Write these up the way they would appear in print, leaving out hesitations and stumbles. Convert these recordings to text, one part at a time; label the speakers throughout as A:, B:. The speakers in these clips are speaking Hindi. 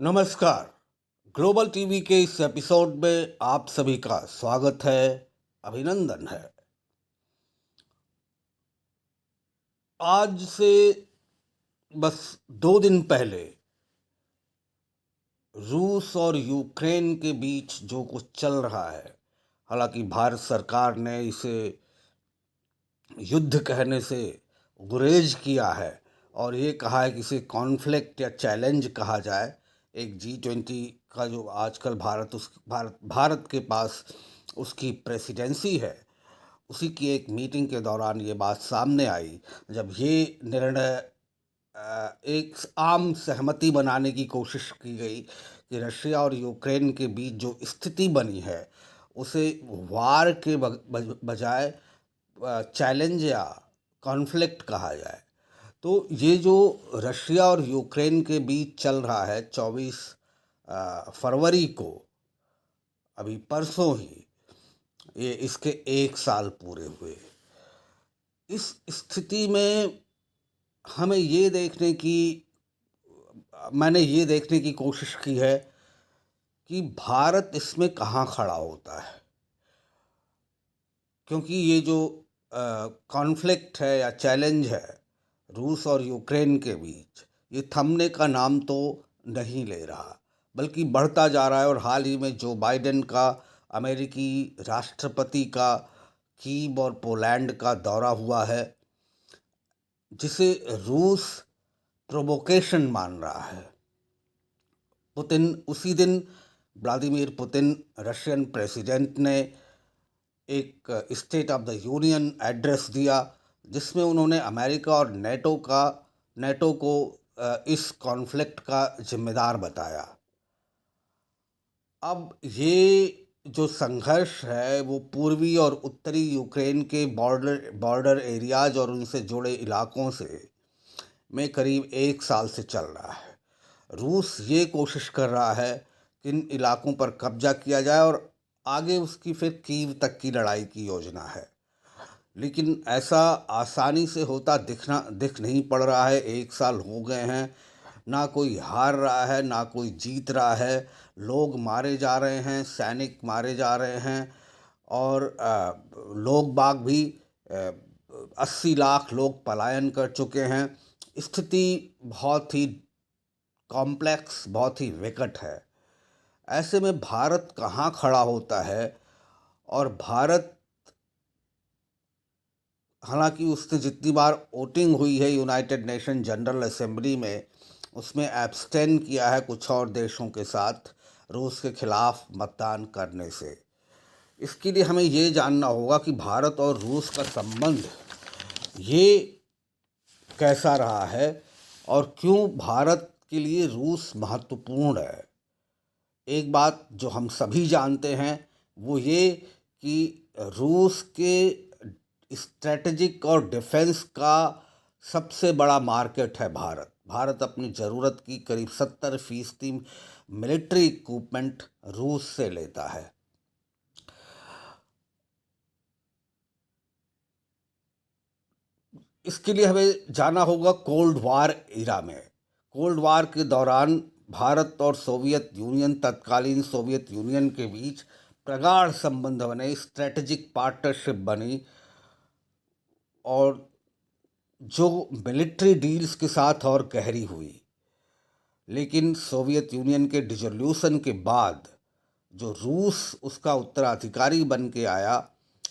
A: नमस्कार। ग्लोबल टीवी के इस एपिसोड में आप सभी का स्वागत है, अभिनंदन है। आज से बस 2 दिन पहले रूस और यूक्रेन के बीच जो कुछ चल रहा है, हालांकि भारत सरकार ने इसे युद्ध कहने से गुरेज किया है और ये कहा है कि इसे कॉन्फ्लिक्ट या चैलेंज कहा जाए। एक G20 का जो आजकल भारत के पास उसकी प्रेसिडेंसी है, उसी की एक मीटिंग के दौरान ये बात सामने आई, जब ये निर्णय एक आम सहमति बनाने की कोशिश की गई कि रशिया और यूक्रेन के बीच जो स्थिति बनी है उसे वार के बजाय चैलेंज या कॉन्फ्लिक्ट कहा जाए। तो ये जो रशिया और यूक्रेन के बीच चल रहा है 24 फरवरी को, अभी परसों ही ये इसके 1 साल पूरे हुए। इस स्थिति में हमें मैंने ये देखने की कोशिश की है कि भारत इसमें कहाँ खड़ा होता है, क्योंकि ये जो कॉन्फ्लिक्ट है या चैलेंज है रूस और यूक्रेन के बीच, ये थमने का नाम तो नहीं ले रहा, बल्कि बढ़ता जा रहा है। और हाल ही में जो बाइडेन का अमेरिकी राष्ट्रपति का कीव और पोलैंड का दौरा हुआ है, जिसे रूस प्रोवोकेशन मान रहा है। उसी दिन व्लादिमीर पुतिन रशियन प्रेसिडेंट ने एक state of the union address दिया, जिसमें उन्होंने अमेरिका और नेटो को इस कॉन्फ्लिक्ट का जिम्मेदार बताया। अब ये जो संघर्ष है वो पूर्वी और उत्तरी यूक्रेन के बॉर्डर एरियाज और उनसे जुड़े इलाकों में करीब 1 साल से चल रहा है। रूस ये कोशिश कर रहा है कि इन इलाकों पर कब्जा किया जाए और आगे उसकी फिर कीव तक की लड़ाई की योजना है, लेकिन ऐसा आसानी से होता दिख नहीं पड़ रहा है। 1 साल हो गए हैं, ना कोई हार रहा है ना कोई जीत रहा है। लोग मारे जा रहे हैं, सैनिक मारे जा रहे हैं और लोग बाग भी 80 लाख लोग पलायन कर चुके हैं। स्थिति बहुत ही कॉम्प्लेक्स, बहुत ही विकट है। ऐसे में भारत कहाँ खड़ा होता है? और भारत, हालांकि उससे जितनी बार वोटिंग हुई है यूनाइटेड नेशन जनरल असेंबली में, उसमें एब्सटेन किया है कुछ और देशों के साथ रूस के खिलाफ मतदान करने से। इसके लिए हमें ये जानना होगा कि भारत और रूस का संबंध ये कैसा रहा है और क्यों भारत के लिए रूस महत्वपूर्ण है। एक बात जो हम सभी जानते हैं वो ये कि रूस के स्ट्रेटजिक और डिफेंस का सबसे बड़ा मार्केट है भारत अपनी ज़रूरत की करीब 70% मिलिट्री इक्विपमेंट रूस से लेता है। इसके लिए हमें जाना होगा कोल्ड वार इरा में। कोल्ड वार के दौरान भारत और तत्कालीन सोवियत यूनियन के बीच प्रगाढ़ संबंध बने, स्ट्रेटजिक पार्टनरशिप बनी और जो मिलिट्री डील्स के साथ और गहरी हुई। लेकिन सोवियत यूनियन के डिसोल्यूशन के बाद जो रूस उसका उत्तराधिकारी बन के आया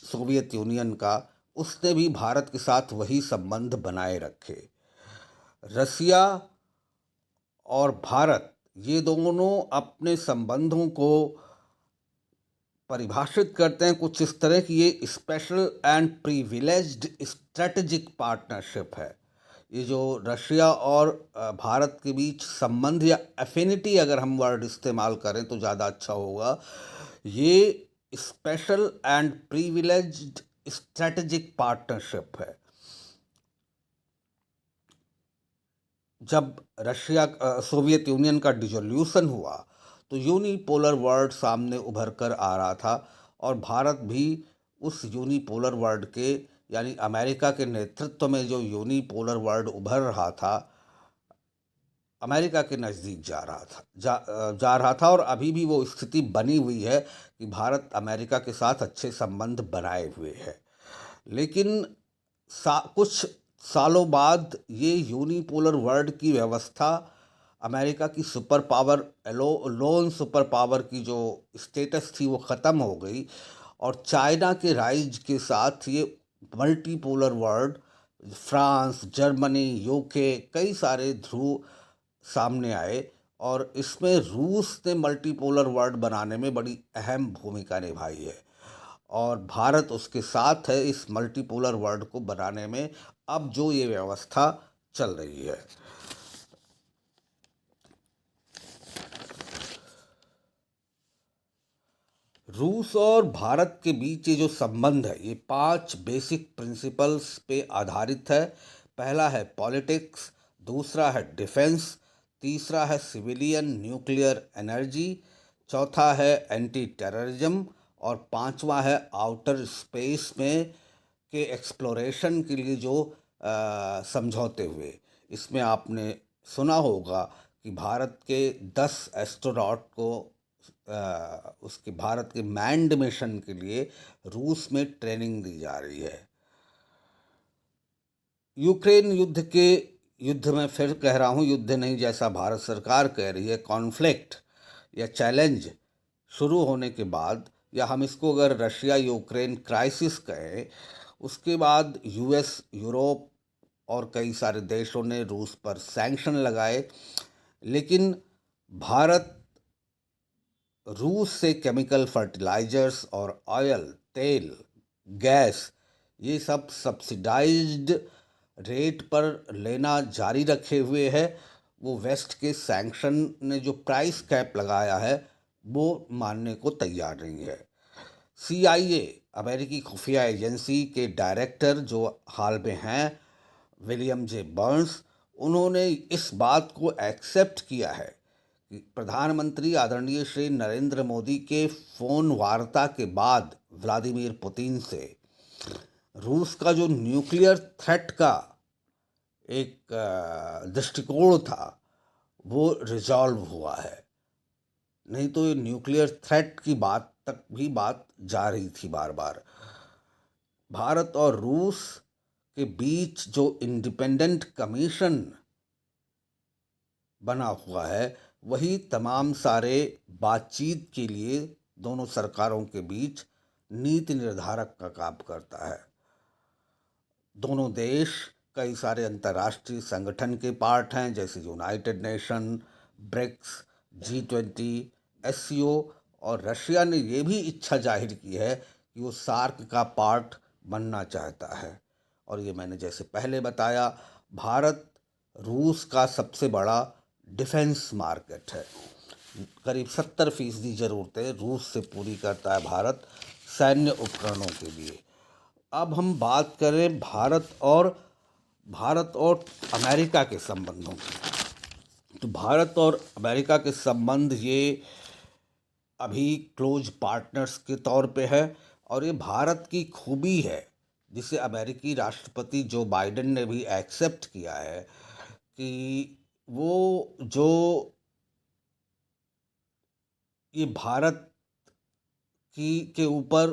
A: सोवियत यूनियन का, उसने भी भारत के साथ वही संबंध बनाए रखे। रसिया और भारत ये दोनों अपने संबंधों को परिभाषित करते हैं कुछ इस तरह की, ये special and privileged strategic partnership है। ये जो रशिया और भारत के बीच संबंध, या एफिनिटी अगर हम वर्ड इस्तेमाल करें तो ज़्यादा अच्छा होगा, ये special and privileged strategic partnership है। जब सोवियत यूनियन का डिसोल्यूशन हुआ तो यूनिपोलर वर्ल्ड सामने उभर कर आ रहा था और भारत भी उस यूनिपोलर वर्ल्ड के, यानी अमेरिका के नेतृत्व में जो यूनिपोलर वर्ल्ड उभर रहा था, अमेरिका के नज़दीक जा रहा था और अभी भी वो स्थिति बनी हुई है कि भारत अमेरिका के साथ अच्छे संबंध बनाए हुए है। लेकिन कुछ सालों बाद ये यूनिपोलर वर्ल्ड की व्यवस्था, अमेरिका की super power loan super power की जो स्टेटस थी वो ख़त्म हो गई और चाइना के राइज के साथ ये multipolar world, France, Germany, UK, कई सारे ध्रुव सामने आए और इसमें रूस ने मल्टीपोलर वर्ल्ड बनाने में बड़ी अहम भूमिका निभाई है और भारत उसके साथ है इस मल्टीपोलर वर्ल्ड को बनाने में। अब जो ये व्यवस्था चल रही है, रूस और भारत के बीच ये जो संबंध है ये 5 बेसिक प्रिंसिपल्स पे आधारित है। पहला है पॉलिटिक्स, दूसरा है डिफेंस, तीसरा है सिविलियन न्यूक्लियर एनर्जी, चौथा है एंटी टेररिज्म और पांचवा है आउटर स्पेस में के एक्सप्लोरेशन के लिए जो समझौते हुए। इसमें आपने सुना होगा कि भारत के 10 एस्ट्रोनॉट को उसके भारत के मैन्ड मिशन के लिए रूस में ट्रेनिंग दी जा रही है। यूक्रेन युद्ध में फिर कह रहा हूँ, युद्ध नहीं जैसा भारत सरकार कह रही है, कॉन्फ्लिक्ट या चैलेंज शुरू होने के बाद, या हम इसको अगर रशिया यूक्रेन क्राइसिस कहें, उसके बाद यूएस, यूरोप और कई सारे देशों ने रूस पर सैंक्शन लगाए। लेकिन भारत रूस से केमिकल फर्टिलाइजर्स और ऑयल, तेल, गैस ये सब सब्सिडाइज्ड रेट पर लेना जारी रखे हुए है। वो वेस्ट के सैंक्शन ने जो प्राइस कैप लगाया है वो मानने को तैयार नहीं है। CIA, अमेरिकी खुफिया एजेंसी के डायरेक्टर जो हाल में हैं विलियम जे बर्न्स, उन्होंने इस बात को एक्सेप्ट किया है कि प्रधानमंत्री आदरणीय श्री नरेंद्र मोदी के फ़ोन वार्ता के बाद व्लादिमीर पुतिन से रूस का जो न्यूक्लियर थ्रेट का एक दृष्टिकोण था वो रिजॉल्व हुआ है। नहीं तो ये न्यूक्लियर थ्रेट की बात तक भी बात जा रही थी बार बार। भारत और रूस के बीच जो इंडिपेंडेंट कमीशन बना हुआ है वही तमाम सारे बातचीत के लिए दोनों सरकारों के बीच नीति निर्धारक का काम करता है। दोनों देश कई सारे अंतर्राष्ट्रीय संगठन के पार्ट हैं, जैसे United Nation, BRICS, G20, SCO, और रशिया ने ये भी इच्छा जाहिर की है कि वो सार्क का पार्ट बनना चाहता है। और ये मैंने जैसे पहले बताया, भारत रूस का सबसे बड़ा डिफेंस मार्केट है। करीब 70% ज़रूरतें रूस से पूरी करता है भारत सैन्य उपकरणों के लिए। अब हम बात करें भारत और अमेरिका के संबंधों की, तो भारत और अमेरिका के संबंध ये अभी क्लोज पार्टनर्स के तौर पे है और ये भारत की खूबी है जिसे अमेरिकी राष्ट्रपति जो बाइडेन ने भी एक्सेप्ट किया है कि वो जो ये भारत के ऊपर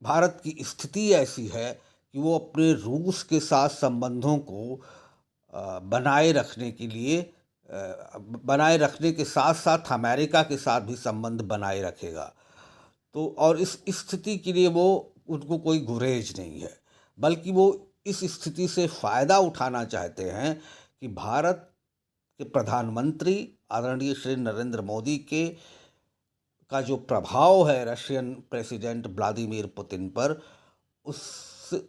A: भारत की स्थिति ऐसी है कि वो अपने रूस के साथ संबंधों को बनाए बनाए रखने के साथ साथ अमेरिका के साथ भी संबंध बनाए रखेगा। तो और इस स्थिति के लिए वो उनको कोई गुरेज नहीं है, बल्कि वो इस स्थिति से फ़ायदा उठाना चाहते हैं कि भारत के प्रधानमंत्री आदरणीय श्री नरेंद्र मोदी का जो प्रभाव है रशियन प्रेसिडेंट व्लादिमीर पुतिन पर,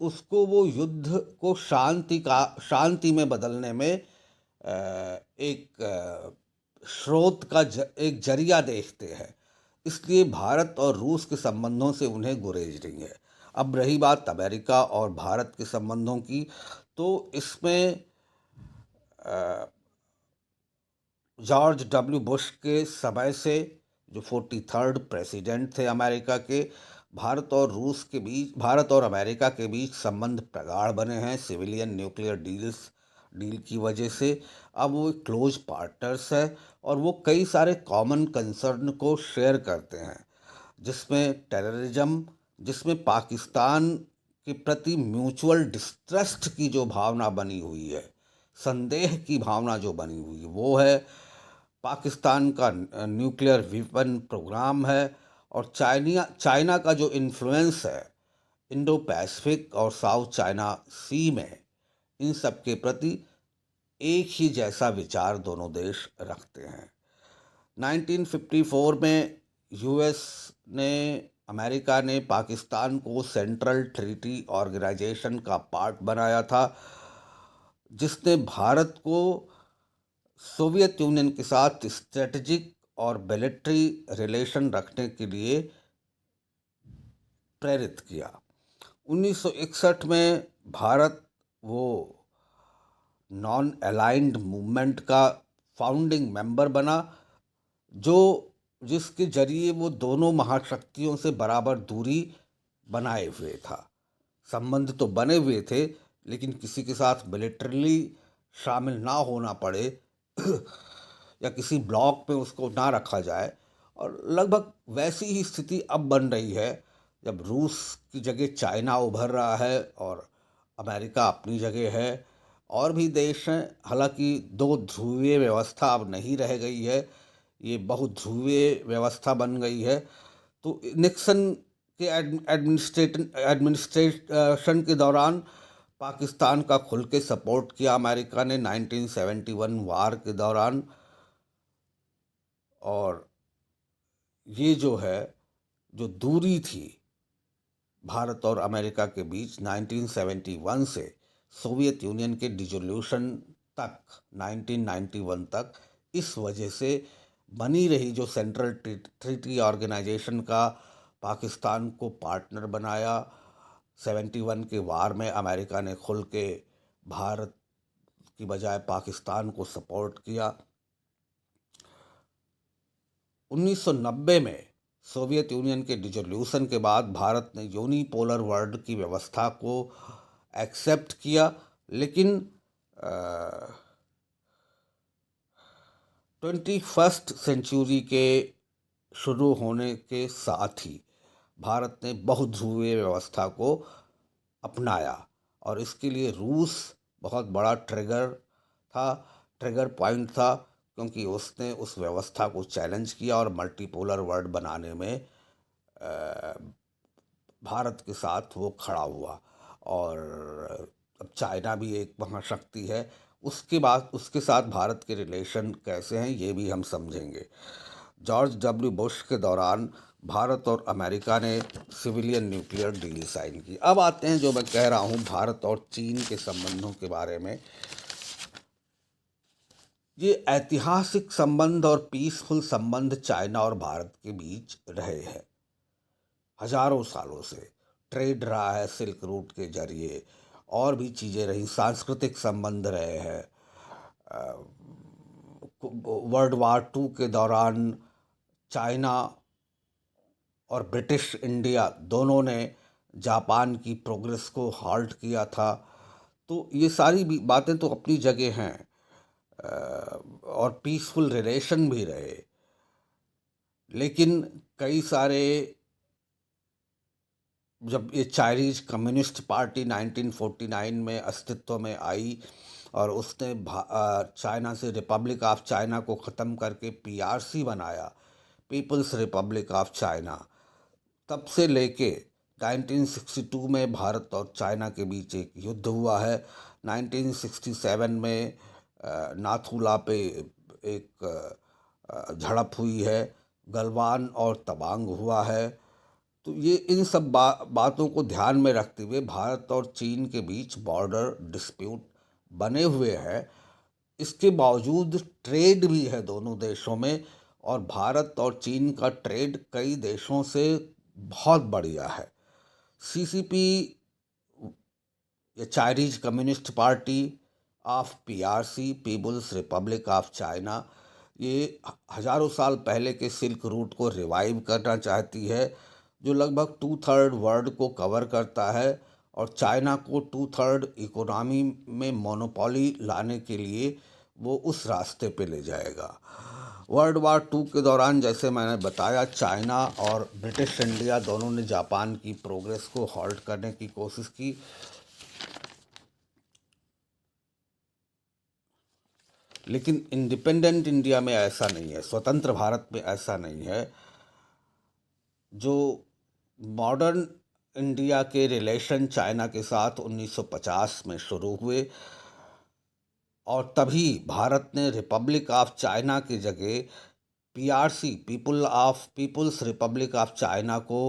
A: उसको वो युद्ध को शांति में बदलने में एक स्रोत का एक जरिया देखते हैं। इसलिए भारत और रूस के संबंधों से उन्हें गुरेज नहीं है। अब रही बात अमेरिका और भारत के संबंधों की, तो इसमें जॉर्ज W. बुश के समय से जो 43rd प्रेसिडेंट थे अमेरिका के, भारत और अमेरिका के बीच संबंध प्रगाढ़ बने हैं। सिविलियन न्यूक्लियर डील्स डील की वजह से अब वो क्लोज पार्टनर्स है और वो कई सारे कॉमन कंसर्न को शेयर करते हैं, जिसमें टेररिज्म, जिसमें पाकिस्तान के प्रति म्यूचुअल डिस्ट्रस्ट की जो भावना बनी हुई है, संदेह की भावना जो बनी हुई है, वो है। पाकिस्तान का न्यूक्लियर वेपन प्रोग्राम है और चाइना का जो इन्फ्लुएंस है इंडो पैसिफिक और साउथ चाइना सी में, इन सब के प्रति एक ही जैसा विचार दोनों देश रखते हैं। 1954 में यूएस ने अमेरिका ने पाकिस्तान को सेंट्रल ट्रीटी ऑर्गेनाइजेशन का पार्ट बनाया था, जिसने भारत को सोवियत यूनियन के साथ स्ट्रेटजिक और मिलिट्री रिलेशन रखने के लिए प्रेरित किया। 1961 में भारत वो नॉन अलाइंड मूवमेंट का फाउंडिंग मेंबर बना, जिसके जरिए वो दोनों महाशक्तियों से बराबर दूरी बनाए हुए था। संबंध तो बने हुए थे, लेकिन किसी के साथ मिलिट्रली शामिल ना होना पड़े या किसी ब्लॉक में उसको ना रखा जाए। और लगभग वैसी ही स्थिति अब बन रही है, जब रूस की जगह चाइना उभर रहा है और अमेरिका अपनी जगह है। और भी देश हैं, हालांकि दो ध्रुवीय व्यवस्था अब नहीं रह गई है, ये बहुध्रुवीय व्यवस्था बन गई है। तो निक्सन के एडमिनिस्ट्रेशन के दौरान पाकिस्तान का खुल के सपोर्ट किया अमेरिका ने 1971 वार के दौरान। और ये जो है, जो दूरी थी भारत और अमेरिका के बीच 1971 से सोवियत यूनियन के डिसोल्यूशन तक 1991 तक, इस वजह से बनी रही। जो सेंट्रल ट्रीटी ऑर्गेनाइजेशन का पाकिस्तान को पार्टनर बनाया, 71 के वार में अमेरिका ने खुल के भारत की बजाय पाकिस्तान को सपोर्ट किया। 1990 में सोवियत यूनियन के डिसोल्यूशन के बाद भारत ने यूनिपोलर वर्ल्ड की व्यवस्था को एक्सेप्ट किया, लेकिन 21st सेंचुरी के शुरू होने के साथ ही भारत ने बहुध्रुवीय व्यवस्था को अपनाया और इसके लिए रूस बहुत बड़ा ट्रिगर पॉइंट था, क्योंकि उसने उस व्यवस्था को चैलेंज किया और मल्टीपोलर वर्ल्ड बनाने में भारत के साथ वो खड़ा हुआ। और अब चाइना भी एक महाशक्ति है, उसके साथ भारत के रिलेशन कैसे हैं ये भी हम समझेंगे। जॉर्ज डब्ल्यू बुश के दौरान भारत और अमेरिका ने सिविलियन न्यूक्लियर डील साइन की। अब आते हैं जो मैं कह रहा हूँ भारत और चीन के संबंधों के बारे में। ये ऐतिहासिक संबंध और पीसफुल संबंध चाइना और भारत के बीच रहे हैं। हजारों सालों से ट्रेड रहा है सिल्क रूट के जरिए, और भी चीज़ें रही, सांस्कृतिक संबंध रहे हैं। वर्ल्ड वार 2 के दौरान चाइना और ब्रिटिश इंडिया दोनों ने जापान की प्रोग्रेस को हाल्ट किया था। तो ये सारी बातें तो अपनी जगह हैं, और पीसफुल रिलेशन भी रहे। लेकिन कई सारे, जब ये चाइनीज कम्युनिस्ट पार्टी 1949 में अस्तित्व में आई और उसने चाइना से रिपब्लिक ऑफ चाइना को ख़त्म करके पीआरसी बनाया, पीपल्स रिपब्लिक ऑफ चाइना, तब से लेके 1962 में भारत और चाइना के बीच एक युद्ध हुआ है। 1967 में नाथुला पे एक झड़प हुई है, गलवान और तवांग हुआ है। तो ये इन सब बातों को ध्यान में रखते हुए भारत और चीन के बीच बॉर्डर डिस्प्यूट बने हुए हैं। इसके बावजूद ट्रेड भी है दोनों देशों में, और भारत और चीन का ट्रेड कई देशों से बहुत बढ़िया है। सीसीपी या Chinese Communist Party of PRC, People's Republic of China, ये हजारों साल पहले के सिल्क रूट को रिवाइव करना चाहती है, जो लगभग 2/3 वर्ल्ड को कवर करता है और चाइना को 2/3 इकोनॉमी में मोनोपोली लाने के लिए वो उस रास्ते पे ले जाएगा। वर्ल्ड वार 2 के दौरान जैसे मैंने बताया, चाइना और ब्रिटिश इंडिया दोनों ने जापान की प्रोग्रेस को हॉल्ट करने की कोशिश की, लेकिन इंडिपेंडेंट इंडिया में ऐसा नहीं है, स्वतंत्र भारत में ऐसा नहीं है। जो मॉडर्न इंडिया के रिलेशन चाइना के साथ 1950 में शुरू हुए, और तभी भारत ने रिपब्लिक ऑफ चाइना की जगह PRC, People's Republic of China को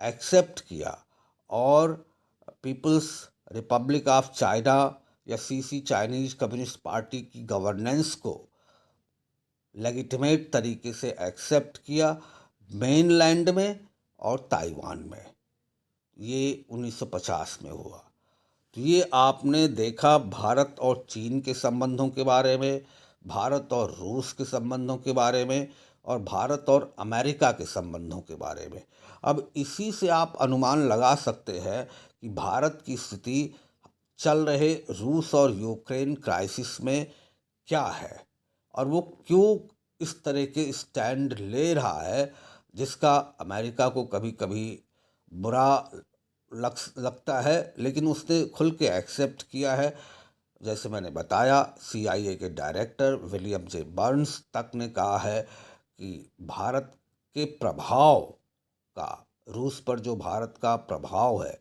A: एक्सेप्ट किया, और पीपुल्स रिपब्लिक ऑफ चाइना या सीसी, चाइनीज कम्युनिस्ट पार्टी की गवर्नेंस को लेजिटिमेट तरीके से एक्सेप्ट किया मेनलैंड में और ताइवान में। ये 1950 में हुआ। तो ये आपने देखा भारत और चीन के संबंधों के बारे में, भारत और रूस के संबंधों के बारे में, और भारत और अमेरिका के संबंधों के बारे में। अब इसी से आप अनुमान लगा सकते हैं कि भारत की स्थिति चल रहे रूस और यूक्रेन क्राइसिस में क्या है, और वो क्यों इस तरह के स्टैंड ले रहा है, जिसका अमेरिका को कभी कभी बुरा लगता है, लेकिन उसने खुल के एक्सेप्ट किया है। जैसे मैंने बताया, CIA के डायरेक्टर विलियम जे बर्न्स तक ने कहा है कि भारत के प्रभाव का, रूस पर जो भारत का प्रभाव है,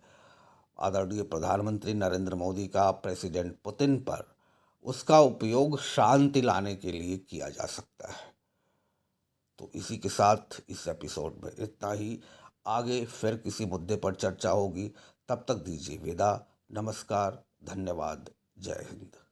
A: आदरणीय प्रधानमंत्री नरेंद्र मोदी का प्रेसिडेंट पुतिन पर, उसका उपयोग शांति लाने के लिए किया जा सकता है। तो इसी के साथ इस एपिसोड में इतना ही। आगे फिर किसी मुद्दे पर चर्चा होगी। तब तक दीजिए विदा। नमस्कार, धन्यवाद, जय हिंद।